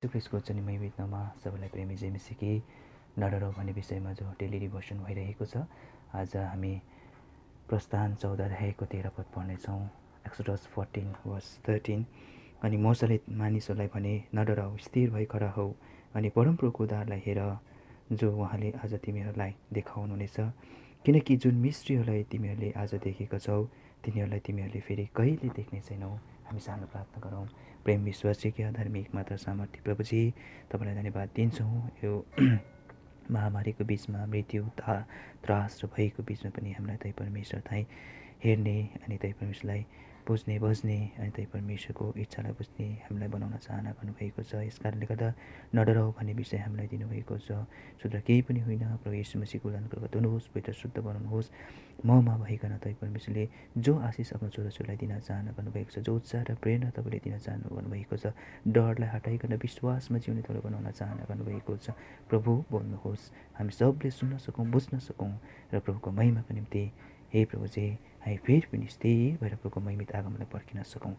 ख्रिस्टको जन्ममय नाममा सबैलाई प्रेमी जय मसीकी नडराउ भन्ने विषयमा जो डेली डिभोसन भइरहेको छ। आज हामी प्रस्थान 14 अध्यायको 13 पद पढ्नेछौँ। Exodus 14 worse 13। अनि मोसाले मानिसहरूलाई भने, नडराउ, स्थिर भई खडा हौ अनि परमप्रभुको उद्धारलाई हेर जो उहाँले आज तिमीहरूलाई देखाउनुहुनेछ। किनकि जुन मिस्रीहरूलाई तिमीहरूले आज देखेका छौ तिनीहरूलाई तिमीहरूले फेरि कहिले देख्ने छैनौ। हामी सानो प्रार्थना गरौँ। प्रेम विश्वासयोग्य धार्मिक मात्र सामर्थ्य प्रभुजी, तपाईँलाई धन्यवाद दिन्छौँ। यो महामारीको बिचमा, मृत्यु त्रास र भयको बिचमा पनि हामीलाई त्यही परमेश्वर त्यहीँ हेर्ने अनि त्यही परमेश्वरलाई बुझ्ने बज्ने अनि त्यही परमेश्वरको इच्छालाई बुझ्ने हामीलाई बनाउन चाहना गर्नुभएको छ। यस कारणले गर्दा नडराउ भन्ने विषय हामीलाई दिनुभएको छ। शुद्ध केही पनि होइन, प्रभु यीशु मसीहको उद्धारको धुनुहोस्, पवित्र शुद्ध बनाउनुहोस्। ममा भइकन त्यही परमेश्वरले जो आशिष आफ्नो छोराछोरीलाई दिन चाहना गर्नुभएको छ, जो उत्साह र प्रेरणा तपाईँले दिन चाहनु गर्नुभएको छ, डरलाई हटाइकन विश्वासमा जिउने तपाईँले बनाउन चाहना गर्नुभएको छ। प्रभु बोल्नुहोस्, हामी सबले सुन्न सकौँ, बुझ्न सकौँ र प्रभुको महिमाको निम्ति हे प्रभुजी हामी फेरि पनि स्थिर भएर प्रभुको महिमित आगमनलाई पर्खिन सकौँ।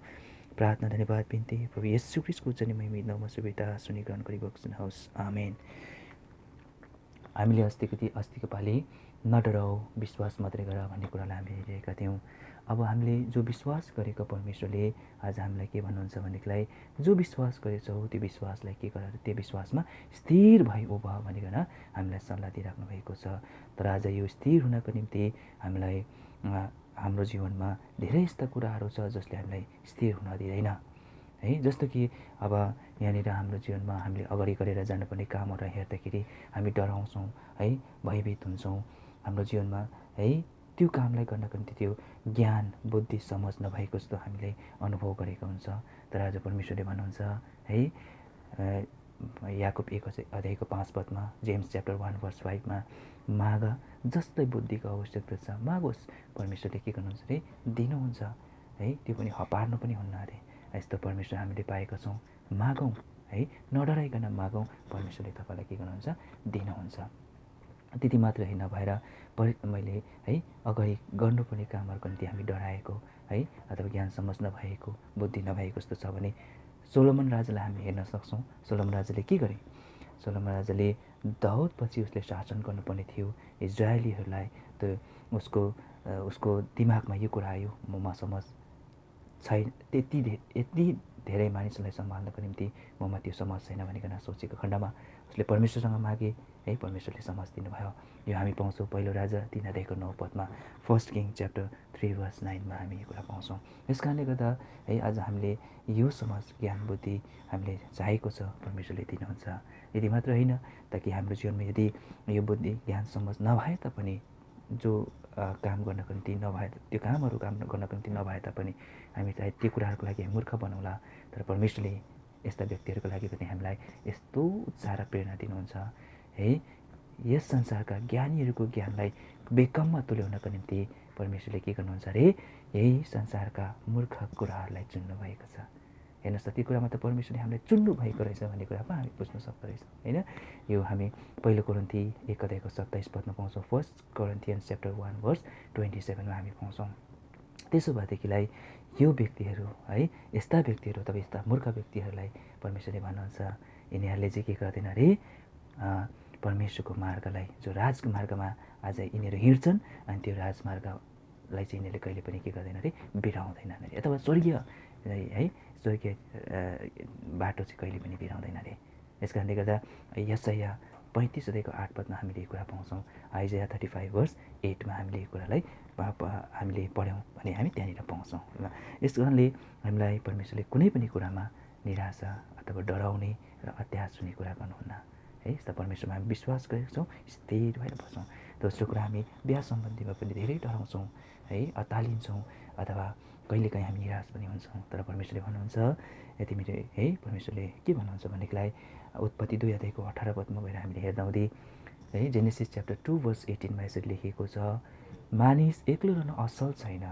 प्रार्थना धन्यवाद बिन्ती प्रभु येशू ख्रीष्टको जन्म महिमित नाममा सुविधा सुनि ग्रहण गरिबक्सनुहोस्। आमेन। हामीले अस्तिको पालि नडराउ, विश्वास मात्रै गर भन्ने कुरालाई हामी हेरिरहेका थियौँ। अब हामीले जो विश्वास गरेको परमेश्वरले आज हामीलाई के भन्नुहुन्छ भनेदेखिलाई, जो विश्वास गरेछौ त्यो विश्वासलाई के गर, त्यो विश्वासमा स्थिर भई उभ भनिकन हामीलाई सल्लाह दिइराख्नु भएको छ। तर आज यो स्थिर हुनको निम्ति हामीलाई हाम्रो जीवनमा धेरै यस्ता कुराहरू छ जसले हामीलाई स्थिर हुन दिँदैन है। जस्तो कि अब यहाँनिर हाम्रो जीवनमा हामीले अगाडि गरेर जानुपर्ने कामहरू हेर्दाखेरि हामी डराउँछौँ है, भयभीत हुन्छौँ। हाम्रो जीवनमा है त्यो कामलाई गर्नको निम्ति त्यो ज्ञान बुद्धि समझ नभएको जस्तो हामीले अनुभव गरेको हुन्छ। तर आज परमेश्वरले भन्नुहुन्छ है, याकुब 1 अध्यायको 5 पदमा, जेम्स च्याप्टर 1 वर्स 5मा, माग जसलाई बुद्धिको आवश्यकता छ मागोस्, परमेश्वरले के गर्नुहुन्छ अरे दिनुहुन्छ है, त्यो पनि हपार्नु पनि हुन्न अरे। यस्तो परमेश्वर हामीले पाएका छौँ। मागौँ है, नडराइकन मागौँ, परमेश्वरले तपाईँलाई के गर्नुहुन्छ दिनुहुन्छ। त्यति मात्रै नभएर मैले है अगाडि गर्नुपर्ने कामहरूको निम्ति हामी डराएको है, अथवा ज्ञान समझ नभएको, बुद्धि नभएको जस्तो छ भने सोलोमन राजालाई हामी हेर्न सक्छौँ। सोलोमन राजाले के गरे? सोलोमन राजाले दाउदपछि उसले शासन गर्नुपर्ने थियो इजरायलीहरूलाई। त उसको दिमागमा यो कुरा आयो, ममा समझ छैन, यति धेरै मानिसहरूलाई सम्हाल्नको निम्ति ममा त्यो समझ छैन भनिकन सोचेको खण्डमा उसले परमेश्वरसँग मागे है, परमेश्वरले समझ दिनुभयो। यो हामी पाउँछौँ पहिलो राजा 3 अध्यायको 9 पदमा, फर्स्ट किङ च्याप्टर 3 वर्स 9मा हामी यो कुरा पाउँछौँ। यस कारणले गर्दा है आज हामीले यो समझ ज्ञान बुद्धि हामीले चाहेको छ, परमेश्वरले दिनुहुन्छ। यदि मात्र होइन, ताकि हाम्रो जीवनमा यदि यो बुद्धि ज्ञान समझ नभए तापनि, जो काम गर्नको निम्ति नभए, त्यो कामहरू काम गर्नको निम्ति नभए तापनि हामी चाहे त्यो कुराहरूको लागि हामी मूर्ख बनाउला। तर परमेश्वरले यस्ता व्यक्तिहरूको लागि पनि हामीलाई यस्तो उत्साह र प्रेरणा दिनुहुन्छ है। यस संसारका ज्ञानीहरूको ज्ञानलाई बेकममा तुल्याउनको निम्ति परमेश्वरले के गर्नुहुन्छ अरे, यही संसारका मूर्ख कुराहरूलाई चुन्नुभएको छ। हेर्नुहोस् त, त्यो कुरामा त परमेश्वरले हामीलाई चुन्नु भएको रहेछ भन्ने कुरा पो हामी बुझ्न सक्दो रहेछौँ होइन। यो हामी पहिलो कोरिन्थी 1 अध्यायको 27 पदमा पाउँछौँ। फर्स्ट कोरिन्थियन्स च्याप्टर 1 वर्स 27मा हामी पाउँछौँ। त्यसो भएदेखिलाई यो व्यक्तिहरू है, यस्ता व्यक्तिहरू अथवा यस्ता मूर्ख व्यक्तिहरूलाई परमेश्वरले भन्नुहुन्छ, यिनीहरूले चाहिँ के गर्दैन अरे, परमेश्वरको मार्गलाई, जो राजमार्गमा आज यिनीहरू हिँड्छन्, अनि त्यो राजमार्गलाई चाहिँ यिनीहरूले कहिले पनि के गर्दैन अरे, बिराउँदैनन् अरे, अथवा स्वर्गीय है, स्वर्गीय बाटो चाहिँ कहिले पनि बिराउँदैन अरे। यस कारणले गर्दा यशाया 35 अध्यायको 8 पदमा हामीले यो कुरा पाउँछौँ। आइजाया 35 वर्स 8मा हामीले यो कुरालाई हामीले पढ्यौँ भने हामी त्यहाँनिर पाउँछौँ। यस कारणले हामीलाई परमेश्वरले कुनै पनि कुरामा निराशा अथवा डराउने र अत्यास हुने कुरा गर्नुहुन्न है। यस्ता परमेश्वरमा हामी विश्वास गरेका छौँ, स्थिर भएर बस्छौँ। दोस्रो कुरा, हामी बिहा सम्बन्धीमा पनि धेरै डराउँछौँ है, अत्तालिन्छौँ अथवा कहिलेकाहीँ हामी निराश पनि हुन्छौँ। तर परमेश्वरले भन्नुहुन्छ यति मेरो है, परमेश्वरले के भन्नुहुन्छ भनेदेखिलाई उत्पत्ति 2 अध्यायको 18 पदमा गएर हामीले हेर्दा हुँदै है, जेनेसिस च्याप्टर 2 वर्स 18मा यसरी लेखिएको छ, मानिस एक्लो रहन असल छैन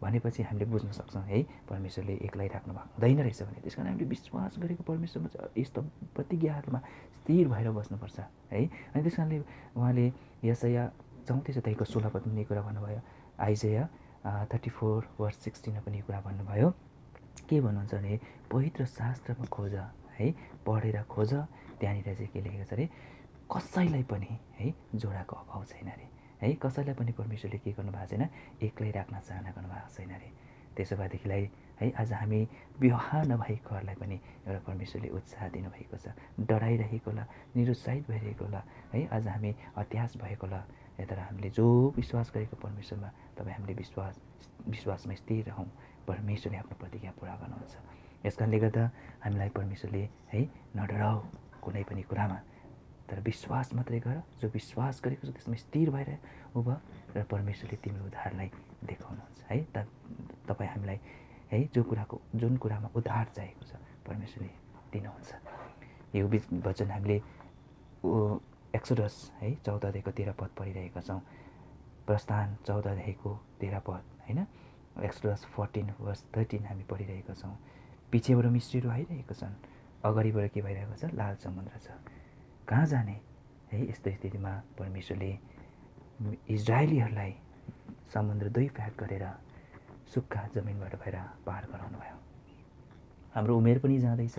भनेपछि हामीले बुझ्न सक्छौँ है, परमेश्वरले एक्लै राख्नु हुँदैन रहेछ भने। त्यस कारण हामीले विश्वास गरेको परमेश्वरमा यस्तो प्रतिज्ञाहरूमा स्थिर भएर बस्नुपर्छ है। अनि त्यस कारणले उहाँले यशाया 34 अध्यायको 16 पदमा पनि कुरा भन्नुभयो। आइजाया 34 वर्स 16मा पनि कुरा भन्नुभयो। के भन्नुहुन्छ भने, पवित्र शास्त्रमा खोज है पढेर खोज, त्यहाँनिर चाहिँ के लेखेको छ अरे, कसैलाई पनि है जोडाको अभाव छैन अरे है, कसैलाई पनि परमेश्वरले के गर्नु भएको छैन, एक्लै राख्न चाहना गर्नुभएको छैन अरे। त्यसो भएदेखिलाई है आज हामी विवाह नभएकोहरूलाई पनि एउटा परमेश्वरले उत्साह दिनुभएको छ, डराइरहेको होला, निरुत्साहित भइरहेको होला है, आज हामी हताश भएको होला, तर हामीले जो विश्वास गरेको परमेश्वरमा तपाईँ हामीले विश्वासमा स्थिर रहौँ, परमेश्वरले आफ्नो प्रतिज्ञा पुरा गर्नुहुन्छ। यस कारणले गर्दा हामीलाई परमेश्वरले है नडराऊ कुनै पनि कुरामा, तर विश्वास मात्रै गर, जो विश्वास गरेको छ त्यसमा स्थिर भएर उभ, र परमेश्वरले तिम्रो उद्धारलाई देखाउनुहुन्छ है। तपाईँ हामीलाई है जुन कुरामा उद्धार चाहिएको छ परमेश्वरले दिनुहुन्छ। यो वचन हामीले एक्सोडस है 14:13 पढिरहेका छौँ, प्रस्थान 14:13 होइन, एक्सोडस 14:13 हामी पढिरहेका छौँ। पिछेबाट मिस्रीहरू आइरहेको छन्, अगाडिबाट के भइरहेको छ, लाल समुद्र छ, कहाँ जाने है। यस्तो स्थितिमा परमेश्वरले इजरायलीहरूलाई समुद्र 2 भाग गरेर सुक्खा जमिनबाट भएर पार गराउनु भयो। हाम्रो उमेर पनि जाँदैछ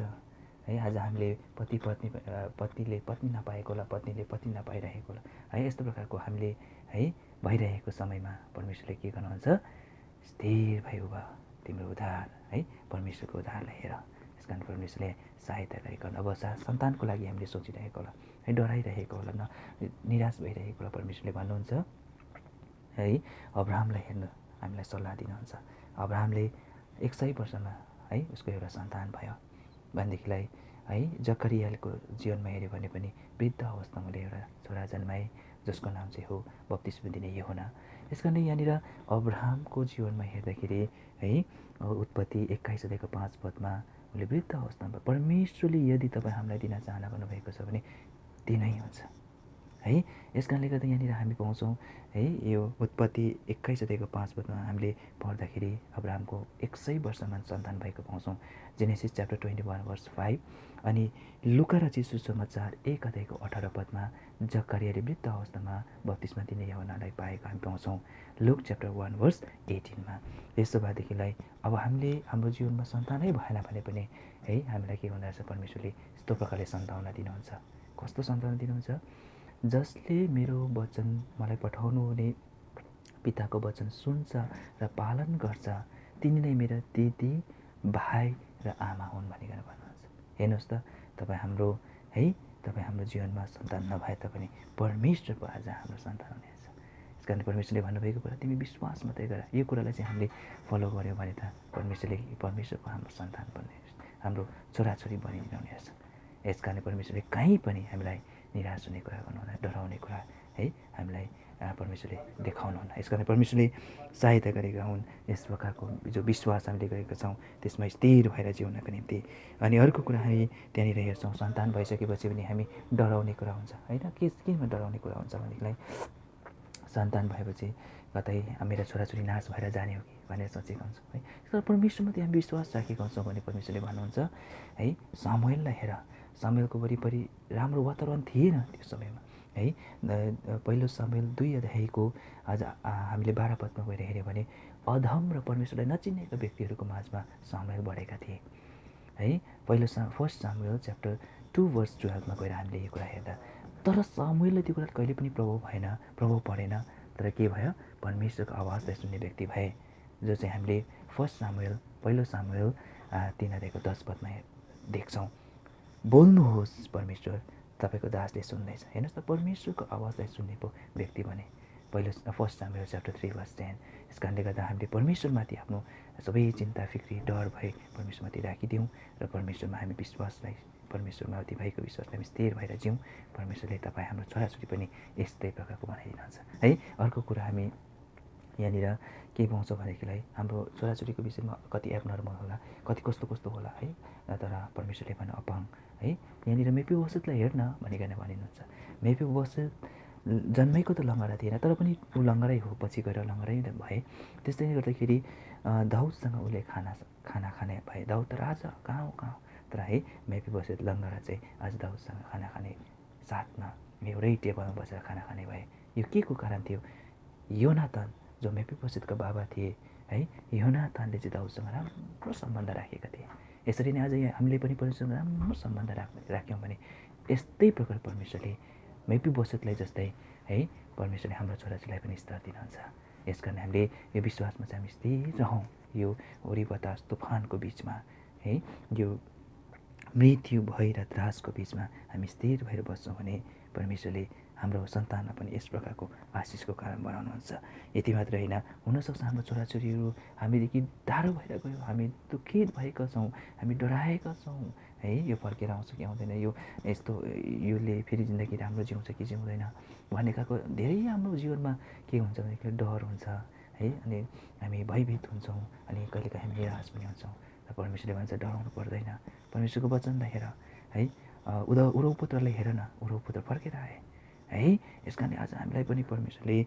है, आज हामीले पतिले पत्नी नपाएको होला, पत्नीले पत्नी नपाइरहेको होला है, यस्तो प्रकारको हामीले है भइरहेको समयमा परमेश्वरले के गर्नुहुन्छ, स्थिर भयो बा तिम्रो उद्धार है, परमेश्वरको उद्धारलाई हेर। यस कारण परमेश्वरले सहायता गरिकन अब सन्तानको लागि हामीले सोचिरहेको होला है, डराइरहेको होला, निराश भइरहेको होला, परमेश्वरले भन्नुहुन्छ है अब्राहमलाई हेर्नु, हामीलाई सल्लाह दिनुहुन्छ। अब्राहमले 100 वर्षमा है उसको एउटा सन्तान भयो भनेदेखिलाई है, जकरियाको जीवनमा हेऱ्यो भने पनि वृद्ध अवस्थामा उसले एउटा छोरा जन्माए, जसको नाम चाहिँ हो बप्तिस्मा दिने यूहन्ना। यस कारण यहाँनिर अब्राहमको जीवनमा हेर्दाखेरि है उत्पत्ति 21:5 उसले वृद्ध अवस्थामा, परमेश्वरले यदि तपाईँ हामीलाई दिन चाहना गर्नुभएको छ भने दिनै हुन्छ है। यस कारणले गर्दा यहाँनिर हामी पाउँछौँ है, यो उत्पत्ति 21:5 हामीले पढ्दाखेरि अब्राहमको 100 वर्षमा सन्तान भएको पाउँछौँ। जेनेसिस च्याप्टर 21:5 अनि लुका रचित सुसमाचार 1:18 जकरियाले वृद्ध अवस्थामा बत्तिसमा दिने यूहन्नालाई पाएको हामी पाउँछौँ लुक च्याप्टर 1:18। त्यसो भएदेखिलाई अब हामीले हाम्रो जीवनमा सन्तानै भएन भने पनि है हामीलाई के भन्दा रहेछ, परमेश्वरले यस्तो प्रकारले सन्तानलाई दिनुहुन्छ। कस्तो सन्तान दिनुहुन्छ, जसले मेरो वचन मलाई पठाउनु हुने पिताको वचन सुन्छ र पालन गर्छ, तिनी नै मेरा दिदी, भाइ र आमा हुन् भनिकन भन्नुहुन्छ। हेर्नुहोस् त, तपाईँ हाम्रो जीवनमा सन्तान नभए तापनि परमेश्वरको आज हाम्रो सन्तान हुनेछ। यस कारण परमेश्वरले भन्नुभएको कुरा तिमी विश्वास मात्रै गर। यो कुरालाई चाहिँ हामीले फलो गऱ्यौँ भने त परमेश्वरको हाम्रो सन्तान बन्ने, हाम्रो छोराछोरी बनिदिनु हुनेछ। यस कारण परमेश्वरले कहीँ पनि हामीलाई निराश हुने कुरा गर्नुहुन्न, डराउने कुरा है हामीलाई परमेश्वरले देखाउनुहुन्न। यस कारण परमेश्वरले सहायता गरेका हुन् यस प्रकारको जो विश्वास हामीले गरेका छौँ त्यसमा स्थिर भएर जिउनको निम्ति। अनि अर्को कुरा हामी त्यहाँनिर हेर्छौँ, सन्तान भइसकेपछि पनि हामी डराउने कुरा हुन्छ होइन। केमा डराउने कुरा हुन्छ भनेदेखिलाई सन्तान भएपछि कतै मेरा छोराछोरी नाश भएर जाने हो कि भनेर सोचेको हुन्छौँ है। तर परमेश्वरमा त्यहाँ विश्वास राखेका हुन्छौँ भने परमेश्वरले भन्नुहुन्छ है, समुएललाई हेर, समुएलको वरिपरि राम्रो वातावरण थिएन त्यो समयमा है। पहिलो समुएल 2 आज हामीले 12 गएर हेऱ्यौँ भने अधम र परमेश्वरलाई नचिनेका व्यक्तिहरूको माझमा समुएल बढेका थिए है। फर्स्ट समुएल च्याप्टर 2:12 गएर हामीले यो कुरा हेर्दा, तर समुएलले त्यो कुरा कहिले पनि प्रभाव परेन। तर के भयो, परमेश्वरको आवाजलाई सुन्ने व्यक्ति भए, जो चाहिँ हामीले पहिलो समुएल 3:10 देख्छौँ। बोल्नुहोस् परमेश्वर, तपाईँको दासले सुन्दैछ। हेर्नुहोस् त, परमेश्वरको आवाजलाई सुन्ने व्यक्ति भने फर्स्ट समुएल च्याप्टर 3:10। यस कारणले गर्दा हामीले परमेश्वरमाथि आफ्नो सबै चिन्ता फिक्री डर भए परमेश्वरमाथि राखिदिउँ र परमेश्वरमा हामी परमेश्वरमाथि भएको विश्वासलाई हामी स्थिर भएर जिउँ। परमेश्वरले तपाईँ हाम्रो छोराछोरी पनि यस्तै प्रकारको बनाइदिनुहुन्छ है। अर्को कुरा हामी यहाँनिर के पाउँछौँ भनेदेखिलाई हाम्रो छोराछोरीको विषयमा कति एबनर्मल होला, कति कस्तो होला है, तर परमेश्वरले भने अपाङ है। यहाँनिर मेफिबोसेतलाई हेर्न भनिकन भनिनुहुन्छ। मेफिबोसेत जन्मेको त लङ्गडा थिएन, तर पनि ऊ लङ्गडै हो, पछि गएर लङ्गडै भए। त्यस्तै गर्दाखेरि दाउदसँग उसले खाना खाने भए। दाउद त राजा कहाँ हो, तर है मेफिबोसेत लङ्गडा चाहिँ आज दाउदसँग खाना खाने साथमा एउटै टेबलमा बसेर खाना खाने भए। यो के को कारण थियो, योनातान जो मेफिबोसेतका बाबा थिए है, योनातानले चाहिँ दाउदसँग राम्रो सम्बन्ध राखेका थिए। यसरी नै अझै हामीले पनि परमेश्वरसँग राम्रो सम्बन्ध राख्यौँ भने यस्तै प्रकार परमेश्वरले मेफिबोसेतलाई जस्तै है परमेश्वरले हाम्रो छोराछोरीलाई पनि स्तर दिनुहुन्छ। यस कारण हामीले यो विश्वासमा चाहिँ हामी स्थिर रहौँ। यो हुरी बतास तुफानको बिचमा है यो मृत्यु भय र त्रासको बिचमा हामी स्थिर भएर बस्छौँ भने परमेश्वरले हाम्रो सन्तानलाई पनि यस प्रकारको आशिषको कारण बनाउनुहुन्छ। यति मात्र होइन, हुनसक्छ हाम्रो छोराछोरीहरू हामीदेखि टाढो भएर गयो, हामी दुःखित भएका छौँ, हामी डराएका छौँ है यो फर्केर आउँछ कि आउँदैन, यो यस्तो योले फेरि जिन्दगी राम्रो जिउँछ कि जिउँदैन भन्ने खालको धेरै हाम्रो जीवनमा के हुन्छ भनेदेखि डर हुन्छ है। अनि हामी भयभीत हुन्छौँ अनि कहिलेकाहीँ हामी निराश पनि हुन्छौँ। र परमेश्वरले भन्छ डराउनु पर्दैन, परमेश्वरको वचनलाई हेर है, उराउ पुत्रलाई हेर न, उराउ पुत्र फर्केर आए है। यस कारणले आज हामीलाई पनि परमेश्वरले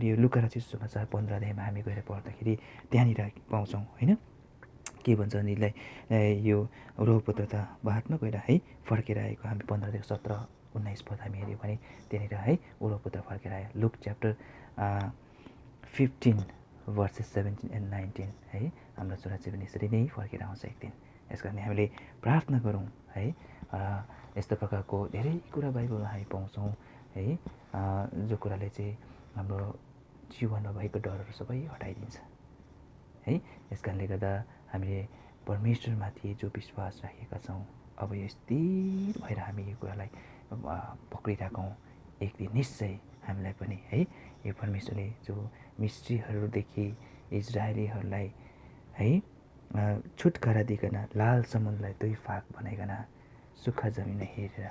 यो लुका रचित सुसमाचार 15 अध्यायमा हामी गएर पढ्दाखेरि त्यहाँनिर पाउँछौँ होइन, के भन्छ भनेदेखिलाई यो उराउ पुत्र त बादमा गएर है फर्केर आएको हामी 15-17-19 पद हामी हेऱ्यौँ भने त्यहाँनिर है उराउ पुत्र फर्केर आयो। लुक च्याप्टर 15 verses 17 and 19 है। हाम्रो छोराछोरी पनि यसरी नै फर्केर आउँछ एक दिन। यस कारण हामीले प्रार्थना गरौँ है। यस्तो प्रकारको धेरै कुरा बाइबलमा हामी पाउँछौँ है, जो कुराले चाहिँ हाम्रो जीवनमा भएको डरहरू सबै हटाइदिन्छ है। यस कारणले गर्दा हामीले परमेश्वरमाथि जो विश्वास राखेका छौँ अब यो स्थिर भएर हामी यो कुरालाई पक्रिराखौँ। एक दिन निश्चय हामीलाई पनि है यो परमेश्वरले जो मिस्रीहरूदेखि इजरायलीहरूलाई है छुटकारा दिइकन लाल समुद्रलाई 2 भाग बनाइकन सुक्खा जमिन हेरेर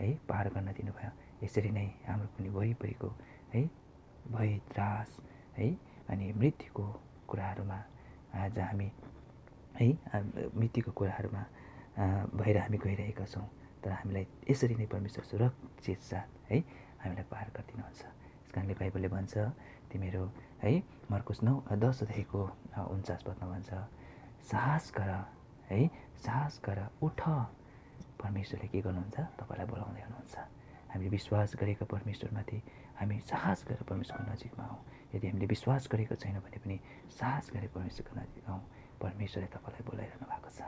है पार गर्न दिनुभयो। यसरी नै हाम्रो पनि वरिपरिको है भय त्रास है अनि मृत्युको कुराहरूमा आज हामी है मृत्युको कुराहरूमा भएर हामी गइरहेका छौँ, तर हामीलाई यसरी नै परमेश्वर सुरक्षित साथ है हामीलाई पार गरिदिनुहुन्छ। यस कारणले बाइबलले भन्छ तिमीहरू है मर्कुस 10 अध्यायको 49 पदमा भन्छ साहस गर है, साहस गर, उठ, परमेश्वरले के गर्नुहुन्छ तपाईँलाई बोलाउँदै हुनुहुन्छ। हामीले विश्वास गरेको परमेश्वरमाथि हामी साहस गरेर परमेश्वरको नजिकमा आउँ। यदि हामीले विश्वास गरेको छैन भने पनि साहस गरेर परमेश्वरको नजिक आउँ। परमेश्वरले तपाईँलाई बोलाइरहनु भएको छ।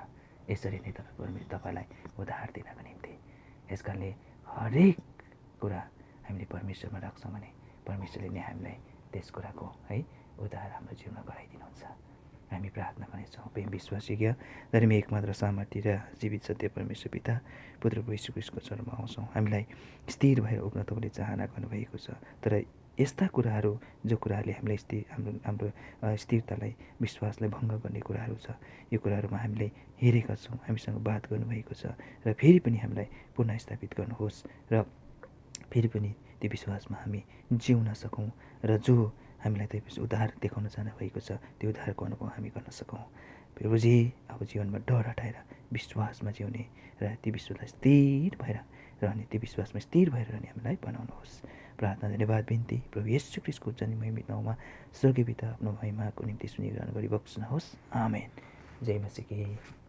यसरी नै तपाईँलाई उद्धार दिनको निम्ति। यस कारणले हरेक कुरा हामीले परमेश्वरमा राख्छौँ भने परमेश्वरले नै हामीलाई त्यस कुराको है उद्धार हाम्रो जीवनमा गराइदिनुहुन्छ। हामी प्रार्थना गर्नेछौँ। प्रेम विश्वासयोग्य धर्मी एकमात्र सामर्थ्य र जीवित सत्य परमेश्वर पिता पुत्र प्रभु यीशु ख्रीष्टको चरणमा आउँछौँ। हामीलाई स्थिर भएर उठ्न तपाईँले चाहना गर्नुभएको छ, तर यस्ता कुराहरू जो कुराहरूले हामीलाई हाम्रो स्थिरतालाई विश्वासलाई भङ्ग गर्ने कुराहरू छ, यो कुराहरूमा हामीले हेरेका छौँ, हामीसँग बात गर्नुभएको छ र फेरि पनि हामीलाई पुनः स्थापित गर्नुहोस् र फेरि पनि त्यो विश्वासमा हामी जिउन सकौँ र जो हामीलाई त्यो उद्धार देखाउन चाहनुभएको छ त्यो उद्धारको अनुभव हामी गर्न सकौँ। प्रभुजी अब जीवनमा डर हटाएर विश्वासमा जिउने र त्यो विश्वासलाई स्थिर भएर रहने, त्यो विश्वासमा स्थिर भएर रहने हामीलाई बनाउनुहोस्। प्रार्थना धन्यवाद बिन्ती प्रभु येशू ख्रीष्टको जन्ममय नाउँमा स्वर्गीय पिता आफ्नो महिमाको निम्ति सुनिग्रहण गरी बक्सनुहोस्। आमेन। जय मसीह की।